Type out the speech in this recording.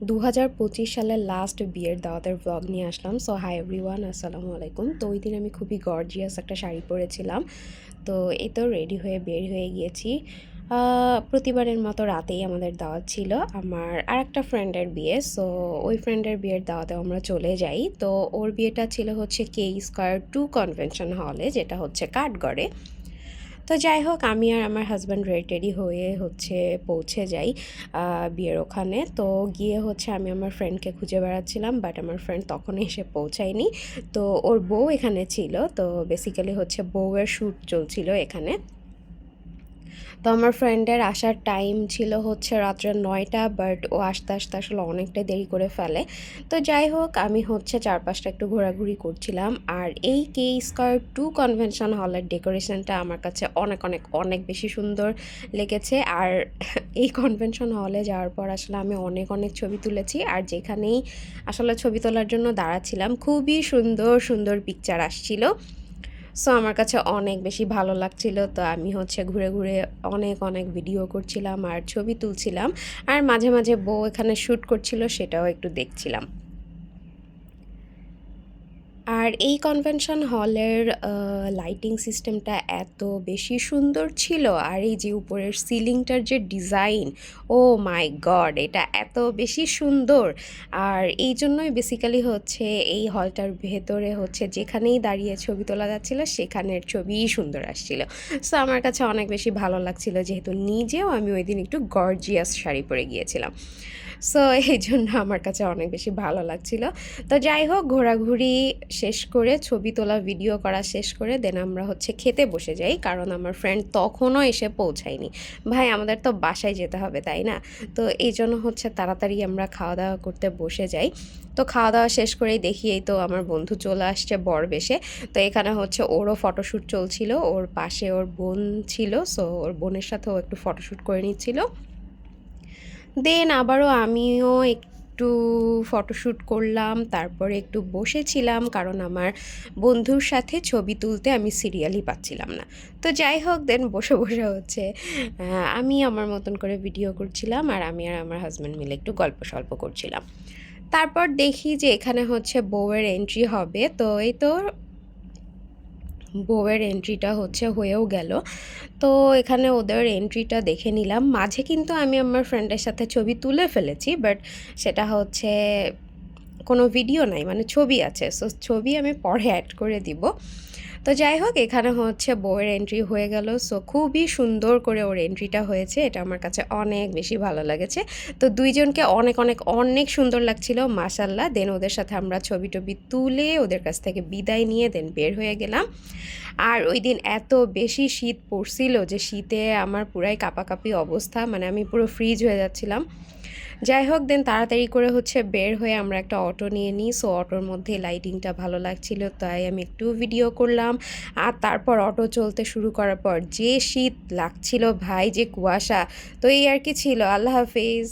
2025 সালের লাস্ট বিয়ের দাওয়াতের ভ্লগ নিয়ে আসলাম। সো হাই এভরিওয়ান, আসসালামু আলাইকুম। তো ওই দিন আমি খুবই গর্জিয়াস একটা শাড়ি পরেছিলাম। তো এই তো রেডি হয়ে বের হয়ে গিয়েছি। প্রতিবারের মতো রাতেই আমাদের দাওয়াত ছিল আমার আরেকটা ফ্রেন্ডের বিয়ে। সো ওই ফ্রেন্ডের বিয়ের দাওয়াতে আমরা চলে যাই। তো ওর বিয়েটা ছিল হচ্ছে কে স্কয়ার 2 কনভেনশন হলে, যেটা হচ্ছে কাঠগড়ে। তো যাই হোক, আমি আর আমার হাজব্যান্ড রেডি হয়ে হচ্ছে পৌঁছে যাই বিয়ের ওখানে। তো গিয়ে হচ্ছে আমি আমার ফ্রেন্ডকে খুঁজে বেড়াচ্ছিলাম, বাট আমার ফ্রেন্ড তখন এসে পৌঁছায়নি। তো ওর বউ এখানে ছিল। তো বেসিক্যালি হচ্ছে বউয়ের শ্যুট চলছিল এখানে। তো আমার ফ্রেন্ডের আসার টাইম ছিল হচ্ছে রাত্রে 9টা, বাট ও আসতে আসতে আসলে অনেকটাই দেরি করে ফেলে। তো যাই হোক, আমি হচ্ছে চারপাশটা একটু ঘোরাঘুরি করছিলাম। আর এই কে স্কয়ার 2 কনভেনশন হলের ডেকোরেশনটা আমার কাছে অনেক অনেক অনেক বেশি সুন্দর লেগেছে। আর এই কনভেনশন হলে যাওয়ার পর আসলে আমি অনেক অনেক ছবি তুলেছি। আর যেখানেই আসলে ছবি তোলার জন্য দাঁড়াচ্ছিলাম, খুবই সুন্দর সুন্দর পিকচার আসছিল। সো আমার কাছে অনেক বেশি ভালো লাগছিল। তো আমি হচ্ছে ঘুরে ঘুরে অনেক অনেক ভিডিও করছিলাম আর ছবি তুলছিলাম। আর মাঝে মাঝে বউ এখানে শ্যুট করছিল, সেটাও একটু দেখছিলাম। আর এই কনভেনশন হলের লাইটিং সিস্টেমটা এত বেশি সুন্দর ছিল। আর এই যে উপরের সিলিংটার যে ডিজাইন, ও মাই গড, এটা এত বেশি সুন্দর। আর এই জন্যই বেসিক্যালি হচ্ছে এই হলটার ভেতরে হচ্ছে যেখানেই দাঁড়িয়ে ছবি তোলা যাচ্ছিল সেখানের ছবিই সুন্দর আসছিল। সো আমার কাছে অনেক বেশি ভালো লাগছিল, যেহেতু নিজেও আমি ওই দিন একটু গর্জিয়াস শাড়ি পরে গিয়েছিলাম। সো এই জন্য আমার কাছে অনেক বেশি ভালো লাগছিল। তো যাই হোক, ঘোরাঘুরি শেষ করে ছবি তোলা ভিডিও করা শেষ করে দেন আমরা হচ্ছে খেতে বসে যাই, কারণ আমার ফ্রেন্ড তখনও এসে পৌঁছায়নি। ভাই, আমাদের তো বাসায় যেতে হবে, তাই না? তো এই জন্য হচ্ছে তাড়াতাড়ি আমরা খাওয়া দাওয়া করতে বসে যাই। তো খাওয়া দাওয়া শেষ করেই দেখি এই তো আমার বন্ধু চলে আসছে বর বেশে। তো এখানে হচ্ছে ওরও ফটোশ্যুট চলছিল, ওর পাশে ওর বোন ছিল। সো ওর বোনের সাথেও একটু ফটোশ্যুট করে নিচ্ছিল। দেন আবারও আমিও একটু ফটোশ্যুট করলাম, তারপরে একটু বসেছিলাম, কারণ আমার বন্ধুর সাথে ছবি তুলতে আমি সিরিয়ালই পাচ্ছিলাম না। তো যাই হোক, দেন বসে বসে হচ্ছে আমি আমার মতন করে ভিডিও করছিলাম, আর আমি আর আমার হাজব্যান্ড মিলে একটু গল্প সল্প করছিলাম। তারপর দেখি যে এখানে হচ্ছে বউয়ের এন্ট্রি হবে। তো এই তো বউয়ের এন্ট্রিটা হচ্ছে হয়েও গেল। তো এখানে ওদের এন্ট্রিটা দেখে নিলাম। মাঝে কিন্তু আমি আমার ফ্রেন্ডের সাথে ছবি তুলে ফেলেছি, বাট সেটা হচ্ছে কোনো ভিডিও নাই, মানে ছবি আছে। সো ছবি আমি পরে অ্যাড করে দিব। তো যাই হোক, এখানে হচ্ছে বউয়ের এন্ট্রি হয়ে গেল। সো খুবই সুন্দর করে ওর এন্ট্রিটা হয়েছে, এটা আমার কাছে অনেক বেশি ভালো লেগেছে। তো দুইজনকে অনেক অনেক অনেক সুন্দর লাগছিল, মাশাল্লাহ। দেন ওদের সাথে আমরা ছবি টবি তুলে ওদের কাছ থেকে বিদায় নিয়ে দেন বের হয়ে গেলাম। আর ওই দিন এত বেশি শীত পড়ছিল যে শীতে আমার পুরাই কাঁপাকাঁপি অবস্থা, মানে আমি পুরো ফ্রিজ হয়ে যাচ্ছিলাম। যাই হোক, দেন তাড়াতাড়ি করে হচ্ছে বের হয়ে আমরা একটা অটো নিয়ে নিই। সো অটোর মধ্যে লাইটিংটা ভালো লাগছিল, তাই আমি একটু ভিডিও করলাম। আর তারপর অটো চলতে শুরু করার পর যে শীত লাগছিল ভাই, যে কুয়াশা। তো এই আর কি ছিল। আল্লাহ হাফিজ।